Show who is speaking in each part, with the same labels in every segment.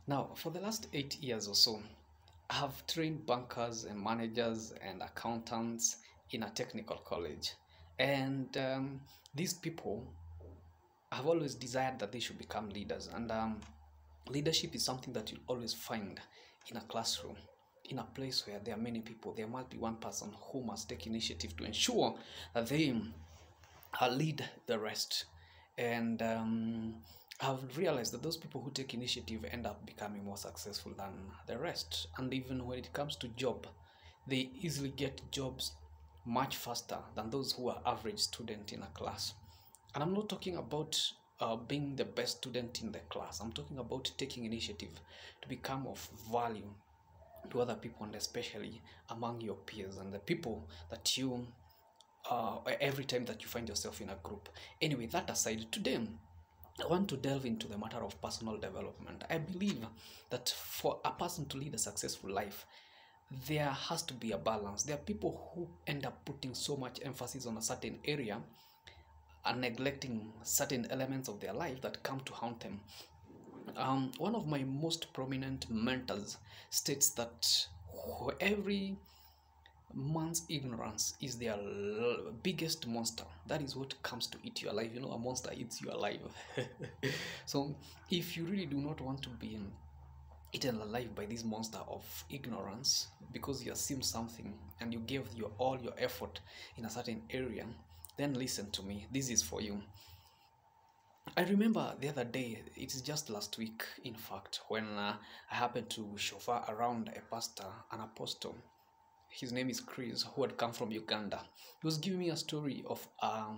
Speaker 1: Now, for the last 8 years or so, I have trained bankers and managers and accountants in a technical college. And these people have always desired that they should become leaders. And leadership is something that you always find in a classroom. In a place where there are many people, there must be one person who must take initiative to ensure that they lead the rest. And I've realized that those people who take initiative end up becoming more successful than the rest. And even when it comes to job, they easily get jobs much faster than those who are average student in a class. And I'm not talking about being the best student in the class. I'm talking about taking initiative to become of value to other people, and especially among your peers and the people that you every time that you find yourself in a group. Anyway, that aside, today I want to delve into the matter of personal development. I believe that for a person to lead a successful life, there has to be a balance. There are people who end up putting so much emphasis on a certain area and neglecting certain elements of their life that come to haunt them. One of my most prominent mentors states that every man's ignorance is their biggest monster. That is what comes to eat you alive. You know, a monster eats you alive. So if you really do not want to be eaten alive by this monster of ignorance because you assume something and you gave your all your effort in a certain area, then listen to me. This is for you. I remember the other day, it is just last week, in fact, when I happened to chauffeur around a pastor, an apostle. His name is Chris, who had come from Uganda. He was giving me a story of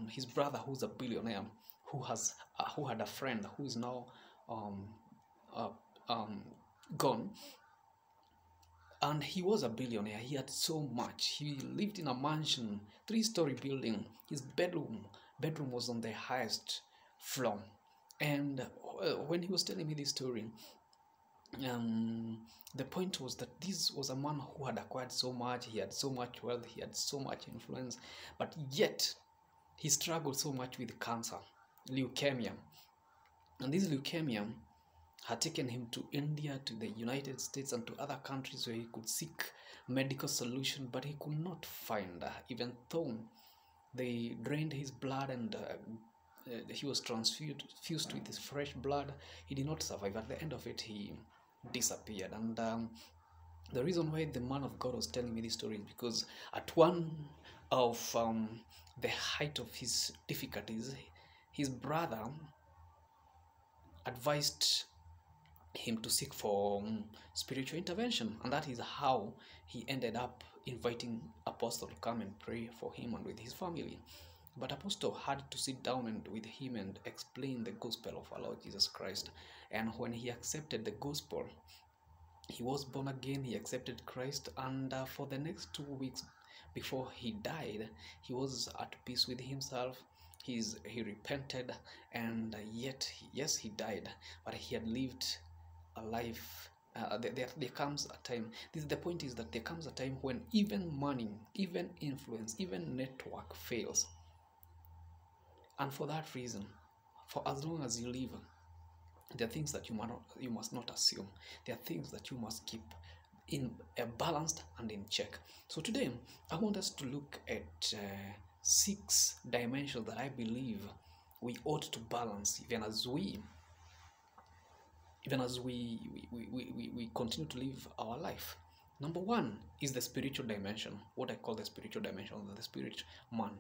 Speaker 1: his brother, who's a billionaire, who had a friend who is now um, uh, um, gone. And he was a billionaire. He had so much. He lived in a mansion, three-story building. His bedroom was on the highest floor. And when he was telling me this story, the point was that this was a man who had acquired so much. He had so much wealth. He had so much influence, but yet he struggled so much with cancer, leukemia. And this leukemia had taken him to India, to the United States, and to other countries where he could seek medical solution, but he could not find, even though they drained his blood and he was transfused with his fresh blood. He did not survive. At the end of it, he disappeared. And the reason why the man of God was telling me this story is because at one of the height of his difficulties, his brother advised him to seek for spiritual intervention, and that is how he ended up inviting Apostle to come and pray for him and with his family. But Apostle had to sit down with him and explain the gospel of our Lord Jesus Christ. And when he accepted the gospel, he was born again, he accepted Christ, and for the next 2 weeks before he died, he was at peace with himself. He repented, and yet, yes, he died, but he had lived a life. There comes a time. The point is that there comes a time when even money, even influence, even network fails. And for that reason, for as long as you live, there are things that you must not assume. There are things that you must keep in balanced and in check. So today, I want us to look at 6 dimensions that I believe we ought to balance even as we continue to live our life. Number 1 is the spiritual dimension, what I call the spiritual dimension of the spirit man.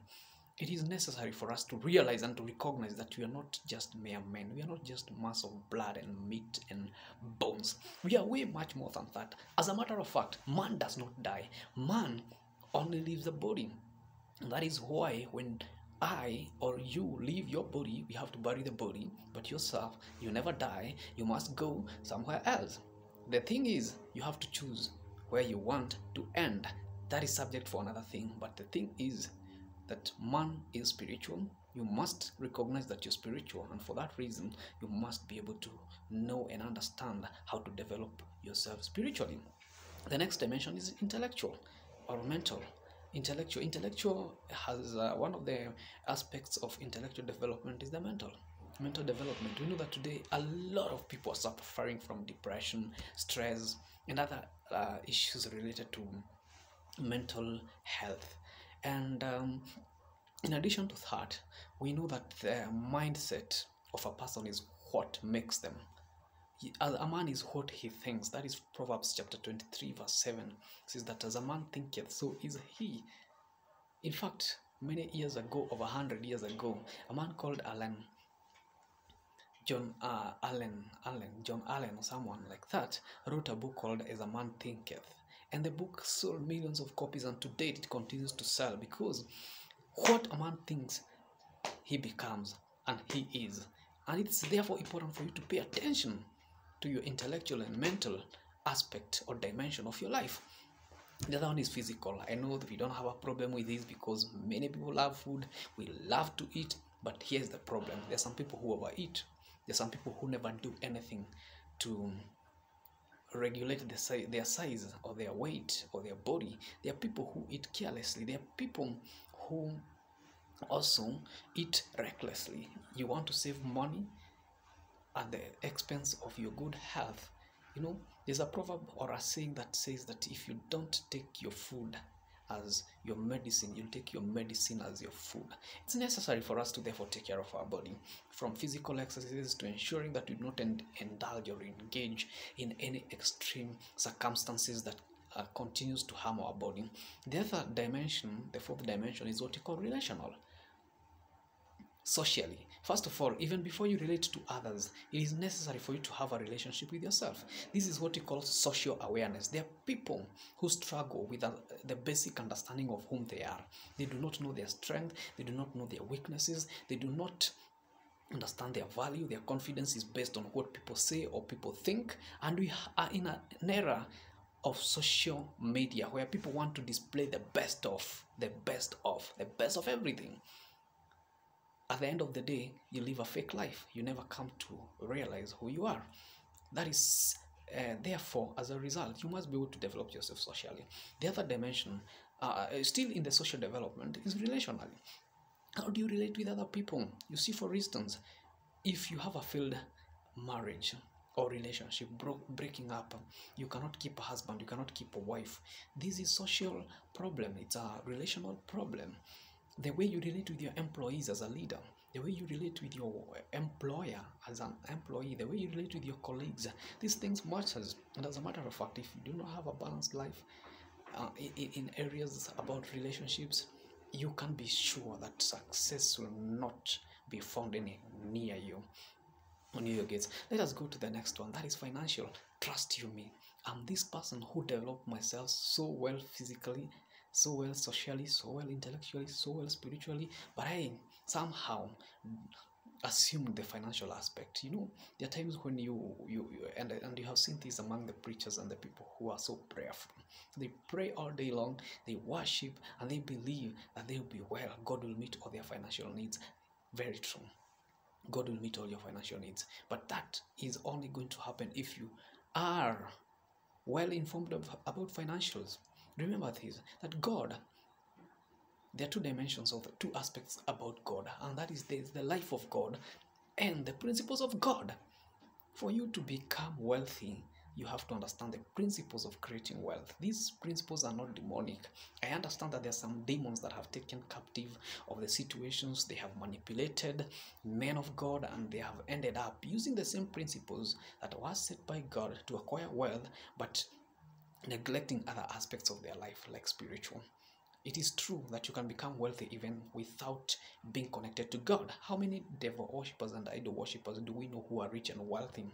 Speaker 1: It is necessary for us to realize and to recognize that we are not just mere men. We are not just mass of blood and meat and bones. We are way much more than that. As a matter of fact, man does not die. Man only leaves the body. And that is why when I or you leave your body, we have to bury the body. But yourself, you never die. You must go somewhere else. The thing is, you have to choose where you want to end. That is subject for another thing. But the thing is that man is spiritual. You must recognize that you're spiritual, and for that reason, you must be able to know and understand how to develop yourself spiritually. The next dimension is intellectual or mental. Intellectual has one of the aspects of intellectual development is the mental. mental development. We know that today a lot of people are suffering from depression, stress, and other issues related to mental health. And in addition to that, we know that the mindset of a person is what makes them. A man is what he thinks. That is Proverbs chapter 23, verse 7. It says that as a man thinketh, so is he. In fact, many years ago, over 100 years ago, a man called John Allen, or someone like that, wrote a book called As a Man Thinketh. And the book sold millions of copies, and to date it continues to sell, because what a man thinks, he becomes, and he is. And it's therefore important for you to pay attention to your intellectual and mental aspect or dimension of your life. The other one is physical. I know that we don't have a problem with this because many people love food. We love to eat, but here's the problem. There are some people who overeat. There are some people who never do anything to regulate their size or their weight or their body. There are people who eat carelessly. There are people who also eat recklessly. You want to save money at the expense of your good health. You know, there's a proverb or a saying that says that if you don't take your food as your medicine, you'll take your medicine as your food. It's necessary for us to therefore take care of our body, from physical exercises to ensuring that we do not indulge or engage in any extreme circumstances that continues to harm our body. The other dimension, the fourth dimension, is what you call relational. Socially, first of all, even before you relate to others, it is necessary for you to have a relationship with yourself. This is what we call social awareness. There are people who struggle with the basic understanding of whom they are. They do not know their strength, they do not know their weaknesses, they do not understand their value. Their confidence is based on what people say or people think, and we are in an era of social media where people want to display the best of everything. At the end of the day, you live a fake life. You never come to realize who you are. That is, therefore, as a result, you must be able to develop yourself socially. The other dimension, still in the social development, is relationally. How do you relate with other people? You see, for instance, if you have a failed marriage or relationship, breaking up, you cannot keep a husband, you cannot keep a wife. This is social problem. It's a relational problem. The way you relate with your employees as a leader, the way you relate with your employer as an employee, the way you relate with your colleagues, these things matters. And as a matter of fact, if you do not have a balanced life in areas about relationships, you can be sure that success will not be found any near you, on your gates. Let us go to the next one. That is financial. Trust you me. I'm this person who developed myself so well physically, so well socially, so well intellectually, so well spiritually, but I somehow assumed the financial aspect. You know, there are times when you have seen this among the preachers and the people who are so prayerful. They pray all day long, they worship, and they believe that they will be well. God will meet all their financial needs. Very true. God will meet all your financial needs, but that is only going to happen if you are well informed about financials. Remember this, that God, there are two dimensions of two aspects about God, and that is the life of God and the principles of God. For you to become wealthy, you have to understand the principles of creating wealth. These principles are not demonic. I understand that there are some demons that have taken captive of the situations. They have manipulated men of God, and they have ended up using the same principles that were set by God to acquire wealth, but neglecting other aspects of their life, like spiritual. It is true that you can become wealthy even without being connected to God. How many devil worshippers and idol worshippers do we know who are rich and wealthy?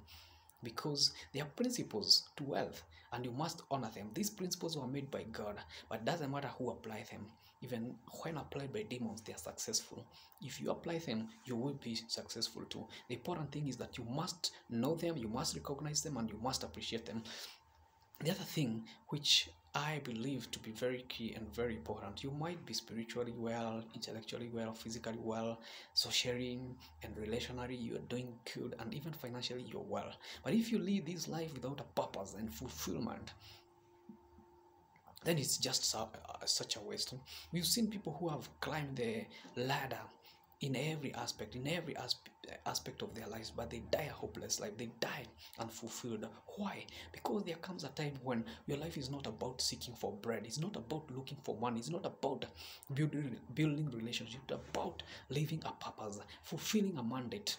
Speaker 1: Because there are principles to wealth, and you must honor them. These principles were made by God, but it doesn't matter who applies them. Even when applied by demons, they are successful. If you apply them, you will be successful too. The important thing is that you must know them, you must recognize them, and you must appreciate them. The other thing, which I believe to be very key and very important, you might be spiritually well, intellectually well, physically well, socially and relationally you're doing good, and even financially you're well. But if you live this life without a purpose and fulfillment, then it's just such a waste. We've seen people who have climbed the ladder in every aspect, aspect of their lives, but they die a hopeless life. They die unfulfilled. Why? Because there comes a time when your life is not about seeking for bread. It's not about looking for money. It's not about building relationships. It's about living a purpose, fulfilling a mandate.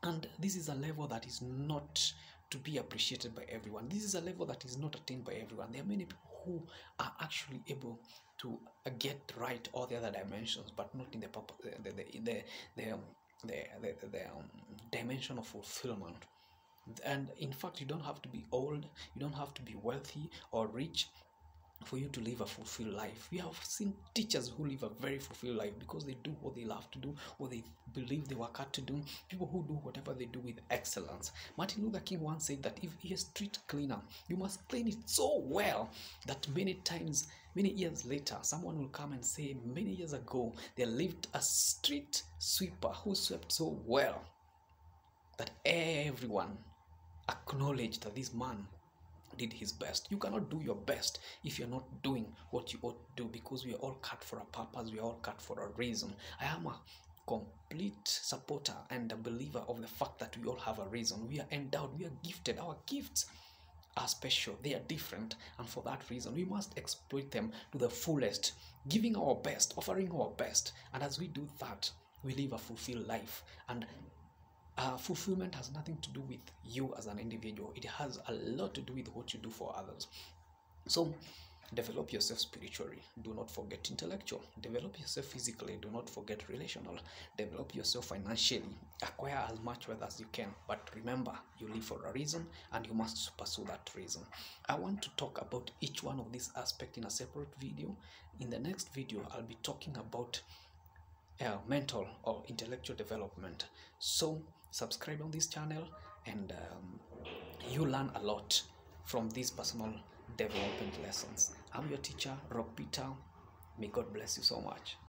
Speaker 1: And this is a level that is not to be appreciated by everyone. This is a level that is not attained by everyone. There are many people who are actually able to get right all the other dimensions, but not in the dimension of fulfillment. And in fact, you don't have to be old, you don't have to be wealthy or rich for you to live a fulfilled life. We have seen teachers who live a very fulfilled life because they do what they love to do, what they believe they work hard to do. People who do whatever they do with excellence. Martin Luther King once said that if you're a street cleaner, you must clean it so well that many times, many years later, someone will come and say, many years ago, there lived a street sweeper who swept so well that everyone acknowledged that this man did his best. You cannot do your best if you're not doing what you ought to do, because we are all cut for a purpose, we are all cut for a reason. I am a complete supporter and a believer of the fact that we all have a reason. We are endowed, we are gifted. Our gifts are special, they are different, and for that reason we must exploit them to the fullest, giving our best, offering our best. And as we do that, we live a fulfilled life. And fulfillment has nothing to do with you as an individual. It has a lot to do with what you do for others. So develop yourself spiritually, do not forget intellectual. Develop yourself physically, do not forget relational. Develop yourself financially, acquire as much wealth as you can. But remember, you live for a reason and you must pursue that reason. I want to talk about each one of these aspects in a separate video. In the next video, I'll be talking about mental or intellectual development. So subscribe on this channel, and you learn a lot from these personal development lessons. I'm your teacher, Rob Peter. May God bless you so much.